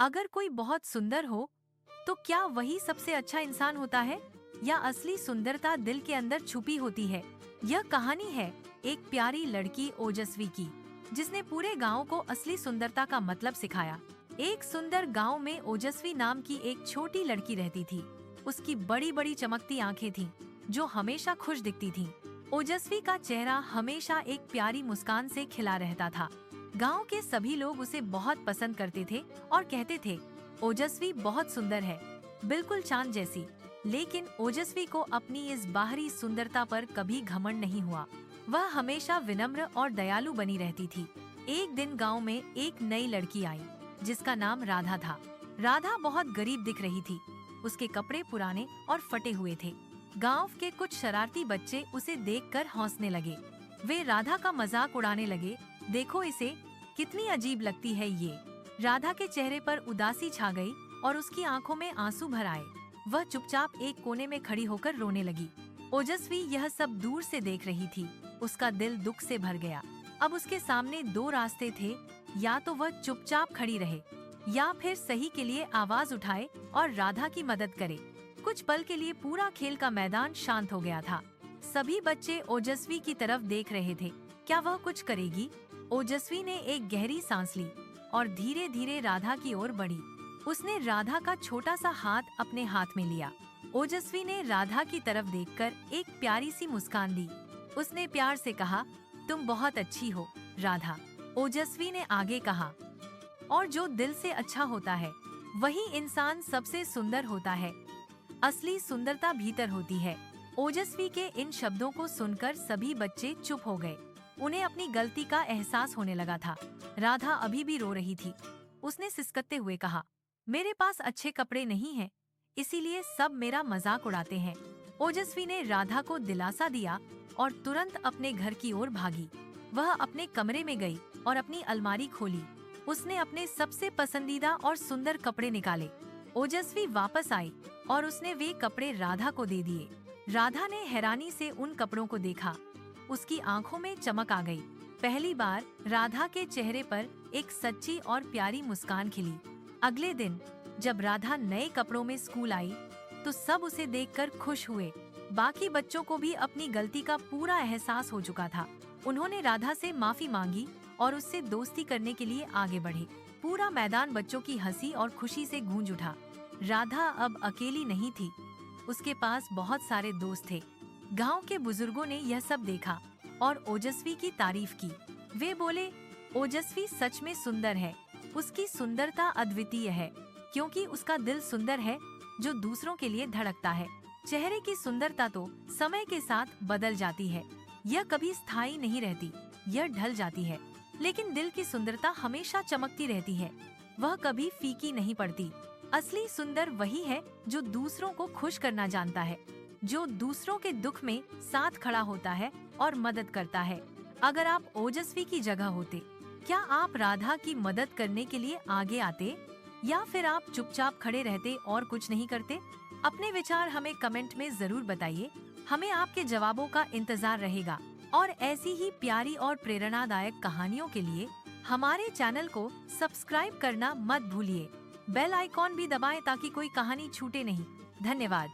अगर कोई बहुत सुंदर हो तो क्या वही सबसे अच्छा इंसान होता है, या असली सुंदरता दिल के अंदर छुपी होती है? यह कहानी है एक प्यारी लड़की ओजस्वी की, जिसने पूरे गांव को असली सुंदरता का मतलब सिखाया। एक सुंदर गांव में ओजस्वी नाम की एक छोटी लड़की रहती थी। उसकी बड़ी बड़ी चमकती आंखें थीं, जो हमेशा खुश दिखती थीं। ओजस्वी का चेहरा हमेशा एक प्यारी मुस्कान से खिला रहता था। गांव के सभी लोग उसे बहुत पसंद करते थे और कहते थे, ओजस्वी बहुत सुंदर है, बिल्कुल चांद जैसी। लेकिन ओजस्वी को अपनी इस बाहरी सुंदरता पर कभी घमंड नहीं हुआ। वह हमेशा विनम्र और दयालु बनी रहती थी। एक दिन गांव में एक नई लड़की आई, जिसका नाम राधा था। राधा बहुत गरीब दिख रही थी। उसके कपड़े पुराने और फटे हुए थे। गांव के कुछ शरारती बच्चे उसे देखकर हंसने लगे। वे राधा का मजाक उड़ाने लगे, देखो इसे, कितनी अजीब लगती है ये। राधा के चेहरे पर उदासी छा गई और उसकी आंखों में आंसू भर आए। वह चुपचाप एक कोने में खड़ी होकर रोने लगी। ओजस्वी यह सब दूर से देख रही थी। उसका दिल दुख से भर गया। अब उसके सामने दो रास्ते थे, या तो वह चुपचाप खड़ी रहे, या फिर सही के लिए आवाज उठाए और राधा की मदद करे। कुछ पल के लिए पूरा खेल का मैदान शांत हो गया था। सभी बच्चे ओजस्वी की तरफ देख रहे थे। क्या वह कुछ करेगी? ओजस्वी ने एक गहरी सांस ली और धीरे धीरे राधा की ओर बढ़ी। उसने राधा का छोटा सा हाथ अपने हाथ में लिया। ओजस्वी ने राधा की तरफ देखकर एक प्यारी सी मुस्कान दी। उसने प्यार से कहा, तुम बहुत अच्छी हो राधा। ओजस्वी ने आगे कहा, और जो दिल से अच्छा होता है वही इंसान सबसे सुंदर होता है। असली सुंदरता भीतर होती है। ओजस्वी के इन शब्दों को सुनकर सभी बच्चे चुप हो गए। उन्हें अपनी गलती का एहसास होने लगा था। राधा अभी भी रो रही थी। उसने सिसकते हुए कहा, मेरे पास अच्छे कपड़े नहीं हैं, इसीलिए सब मेरा मजाक उड़ाते हैं। ओजस्वी ने राधा को दिलासा दिया और तुरंत अपने घर की ओर भागी। वह अपने कमरे में गई और अपनी अलमारी खोली। उसने अपने सबसे पसंदीदा और सुंदर कपड़े निकाले। ओजस्वी वापस आई और उसने वे कपड़े राधा को दे दिए। राधा ने हैरानी से उन कपड़ों को देखा। उसकी आंखों में चमक आ गई। पहली बार राधा के चेहरे पर एक सच्ची और प्यारी मुस्कान खिली। अगले दिन जब राधा नए कपड़ों में स्कूल आई, तो सब उसे देखकर खुश हुए। बाकी बच्चों को भी अपनी गलती का पूरा एहसास हो चुका था। उन्होंने राधा से माफी मांगी और उससे दोस्ती करने के लिए आगे बढ़े। पूरा मैदान बच्चों की हंसी और खुशी से गूंज उठा। राधा अब अकेली नहीं थी, उसके पास बहुत सारे दोस्त थे। गांव के बुजुर्गों ने यह सब देखा और ओजस्वी की तारीफ की। वे बोले, ओजस्वी सच में सुंदर है। उसकी सुंदरता अद्वितीय है, क्योंकि उसका दिल सुंदर है जो दूसरों के लिए धड़कता है। चेहरे की सुंदरता तो समय के साथ बदल जाती है, यह कभी स्थायी नहीं रहती, यह ढल जाती है। लेकिन दिल की सुंदरता हमेशा चमकती रहती है, वह कभी फीकी नहीं पड़ती। असली सुंदर वही है जो दूसरों को खुश करना जानता है, जो दूसरों के दुख में साथ खड़ा होता है और मदद करता है। अगर आप ओजस्वी की जगह होते, क्या आप राधा की मदद करने के लिए आगे आते, या फिर आप चुपचाप खड़े रहते और कुछ नहीं करते? अपने विचार हमें कमेंट में जरूर बताइए। हमें आपके जवाबों का इंतजार रहेगा। और ऐसी ही प्यारी और प्रेरणादायक कहानियों के लिए हमारे चैनल को सब्सक्राइब करना मत भूलिए। बेल आइकॉन भी दबाएं ताकि कोई कहानी छूटे नहीं। धन्यवाद।